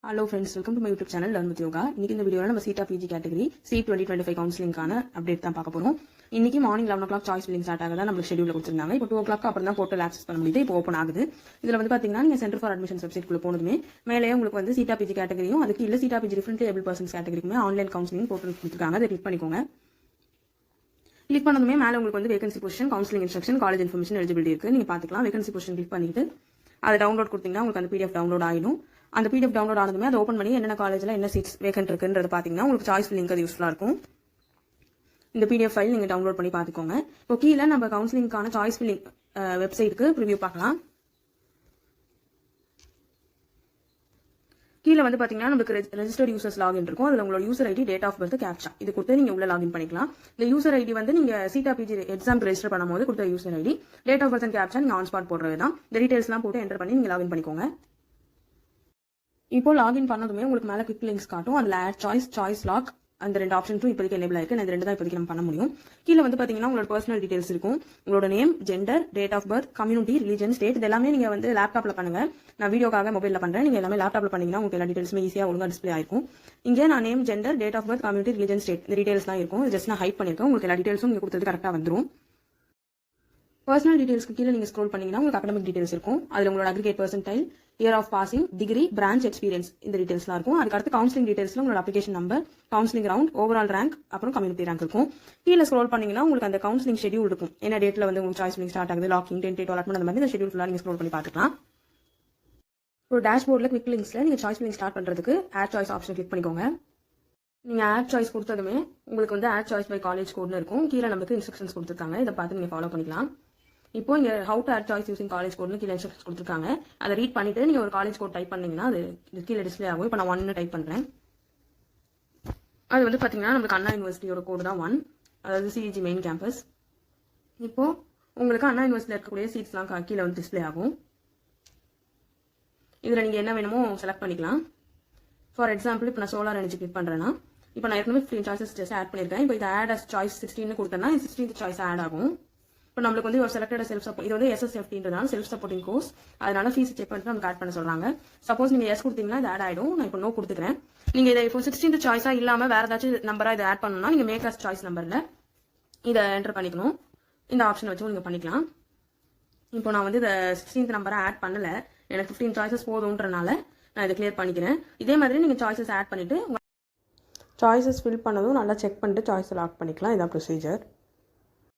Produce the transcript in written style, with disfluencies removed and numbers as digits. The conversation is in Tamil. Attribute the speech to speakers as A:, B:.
A: Hello friends, welcome to my YouTube channel Learn with Yoga. இன்னைக்கு இந்த வீடியோல நம்ம CETA PG கேட்டகரி CET 2025 கவுன்சிலிங்கான அப்டேட் தான் பார்க்க போறோம். இன்னைக்கு morning 11 o'clock choice filling start ஆகுதா நம்ம ஷெட்யூல்ல கொடுத்திருந்தாங்க. இப்போ 2 o'clock அப்புறம் தான் போர்ட்டல் ஆக்சஸ் பண்ண முடியுது. இப்போ ஓபன் ஆகுது. இதுல வந்து பாத்தீங்கன்னா நீங்க சென்டர் ஃபார் அட்மிஷன்ஸ் வெப்சைட் குள்ள போனதுமே மேலே உங்களுக்கு வந்து CETA PG கேட்டகரியும் அதுக்கு இல்ல CETA PG differently able persons கேட்டகரிக்குமே ஆன்லைன் கவுன்சிலிங் போர்ட்டல் கொடுத்திருக்காங்க. அதை கிளிக் பண்ணிக்கோங்க. கிளிக் பண்ணதுமே மேலே உங்களுக்கு வந்து vacancy position, counselling instruction, college information, eligibility இருக்கு. நீங்க பாத்துக்கலாம். வேகன்சி பொசிஷன் கிளிக் பண்ணிட்டு அதை டவுன்லோட் கொடுத்தீங்கன்னா உங்களுக்கு அந்த PDF டவுன்லோட் ஆயிடும். அந்த PDF டவுன்லோட் ஆனதுமே அதை ஓப்பன் பண்ணி என்னென்ன காலேஜ்ல என்ன சீட்ஸ் வேகன்ட் இருக்குன்றது பாத்தீங்கன்னா உங்களுக்கு சாய்ஸ் ஃபில்லிங் அது யூஸ்ஃபுல்லா இருக்கும். இந்த PDF ஃபைல் நீங்க டவுன்லோட் பண்ணி பாத்துக்கோங்க. இப்போ கீழே நம்ம கவுன்சிலிங்கான சாய்ஸ் ஃபில்லிங் வெப்சைட்டுக்கு ப்ரிவியூ பார்க்கலாம். கீழே வந்து பாத்தீங்கன்னா நமக்கு ரெஜிஸ்டர்ட் யூசர்ஸ் லாகின் இருக்கும். அதுல உங்களோட user ID, date of birth, captcha இது கொடுத்து நீங்க உள்ள லாகின் பண்ணிக்கலாம். இந்த யூசர் ஐடி வந்து நீங்க CETA PG எக்ஸாம் ரெஜிஸ்டர் பண்ணும்போது கொடுத்த user ID, date of birth and captcha நீங்க ஆன் ஸ்பாட் போடுறது தான். இந்த டீடைல்ஸ் எல்லாம் போட்டு என்டர் பண்ணி நீங்க லாகின் பண்ணிக்கோங்க. இப்போ லாகின் பண்ணதுமே உங்களுக்கு மேல குவிக் லிங்க்ஸ் காட்டும். அதுல ஆட் சாய்ஸ், சாய்ஸ் லாக் அந்த ரெண்டு ஆப்ஷன்ஸும் இப்போதைக்கு எனேபிள் ஆயிருக்கு. இந்த ரெண்டு தான் இப்போதைக்கு நம்ம பண்ண முடியும். கீழே வந்து பாத்தீங்கன்னா உங்களோட பர்சனல் டீடைல்ஸ் இருக்கும். உங்களோட name, gender, date of birth, community, religion, state இது எல்லாமே நீங்க வந்து லேப்டாப்ல பண்ணுங்க. நான் வீடியோக்காக மொபைல்ல பண்றேன். நீங்க எல்லாமே லேப்டாப்ல பண்ணீங்கன்னா உங்களுக்கு எல்லா டீடைல்ஸுமே ஈஸியா ஒழுங்கா டிஸ்பிளே ஆயிருக்கும். இங்கே நான் name, gender, date of birth, community, religion, state இந்த டீடைல்ஸ் தான் இருக்கும். ஜஸ்ட் நான் ஹைட் பண்ணிருக்கேன். உங்களுக்கு எல்லா டீடைல்ஸும் நீங்க கொடுத்தது கரெக்டா வந்துரும். பர்சனல் டீடைல்ஸ்க்கு கீழே நீங்க ஸ்க்ரோல் பண்ணீங்கன்னா உங்களுக்கு அகடமிக் டீடைல்ஸ் இருக்கும். அதுல உங்களோட aggregate percentile, year of passing, degree, branch, experience இந்த டீடைல்ஸ்லாம் இருக்கும். அதுக்கு அடுத்து கவுன்சிலிங் டீடைல்ஸ்ல உங்களோட application number, counselling round, overall rank, அப்புறம் கம்யூனிட்டி ரேங்க் இருக்கும். கீழே ஸ்க்ரோல் பண்ணீங்கன்னா உங்களுக்கு அந்த கவுன்சிலிங் ஷெட்யூல் இருக்கும். என்ன டேட்ல வந்து உங்களுக்கு சாய்ஸ் ஃபில்லிங் ஸ்டார்ட் ஆகுது, லாக்கிங், டென்டேட் அலாட்மெண்ட் அந்த மாதிரி இந்த ஷெட்யூல் ஃபுல்லா நீங்க ஸ்க்ரோல் பண்ணி பார்த்துக்கலாம். ஒரு டேஷ்போர்ட்ல குவிக் லிங்க்ஸ்ல நீங்க சாய்ஸ் ஃபில்லிங் ஸ்டார்ட் பண்றதுக்கு ஆட் சாய்ஸ் ஆப்ஷன் கிளிக் பண்ணிக்கோங்க. நீங்க ஆட் சாய்ஸ் கொடுத்ததுமே உங்களுக்கு வந்து ஆட் சாய்ஸ் பை காலேஜ் கோட்னு இருக்கும். கீழே நமக்கு இன்ஸ்ட்ரக்ஷன்ஸ் கொடுத்துருக்காங்க. இதை பார்த்து நீங்க ஃபாலோ பண்ணிக்கலாம். இப்போ இங்க how to add choice using college கோட்னு கீழே இன்ஸ்ட்ரக்ஷன்ஸ் கொடுத்துருக்காங்க. அதை ரீட் பண்ணிட்டு நீங்க ஒரு காலேஜ் கோட் டைப் பண்ணீங்கன்னா அது கீழே டிஸ்பிளே ஆகும். இப்போ நான் 1 டைப் பண்றேன். அது வந்து பாத்தீங்கன்னா நமக்கு அண்ணா யூனிவர்சிட்டியோட கோடு தான் 1, அதாவது CEG மெயின் கேம்பஸ். இப்போ உங்களுக்கு அண்ணா யூனிவர்சிட்டியில் இருக்கக்கூடிய சீட்ஸ்லாம் கீழே வந்து டிஸ்பிளே ஆகும். இதுல நீங்க என்ன வேணுமோ செலக்ட் பண்ணிக்கலாம். ஃபார் எக்ஸாம்பிள் இப்போ நான் சோலார் எனர்ஜி கிளிக் பண்றேன்னா இப்போ நான் ஏற்கனவே 15 சாய்ஸஸ் ஜஸ்ட் ஆட் பண்ணிருக்கேன். இப்போ இதை ஆட் அஸ் சாய்ஸ் 16 கொடுத்தேன்னா 16th சாய்ஸ் ஆட் ஆகும். இப்போ நம்மளுக்கு வந்து ஒரு செலக்டட் செல்ஃப் சப்போர்ட், இது வந்து SSFTன்றதால செல்ஃப் சப்போர்ட்டிங் கோர்ஸ், அதனால ஃபீஸ் செக் பண்ணிட்டு நமக்கு ஆட் பண்ண சொல்றாங்க. சப்போஸ் நீங்க எஸ் கொடுத்தீங்கன்னா இது ஆட் ஆயிடும். நான் இப்போ நோ கொடுத்துக்கிறேன். நீங்க இதை இப்போ 16th சாய்ஸா இல்லாம வேற ஏதாச்சும் நம்பரா இதை ஆட் பண்ணணும்னா நீங்க மேக் அஸ் சாய்ஸ் நம்பர்ல இதை என்டர் பண்ணிக்கணும். இந்த ஆப்ஷன் வச்சு நீங்க பண்ணிக்கலாம். இப்போ நான் வந்து இதை 16th நம்பரை ஆட் பண்ணல, எனக்கு 15 சாய்ஸஸ் போதும்ன்றனால நான் இதை கிளியர் பண்ணிக்கிறேன். இதே மாதிரி நீங்க சாய்ஸஸ் ஆட் பண்ணிட்டு சாய்ஸஸ் ஃபில் பண்ணதும் நல்லா செக் பண்ணிட்டு சாய்ஸ் லாக் பண்ணிக்கலாம். இதான் ப்ரொசீஜர்.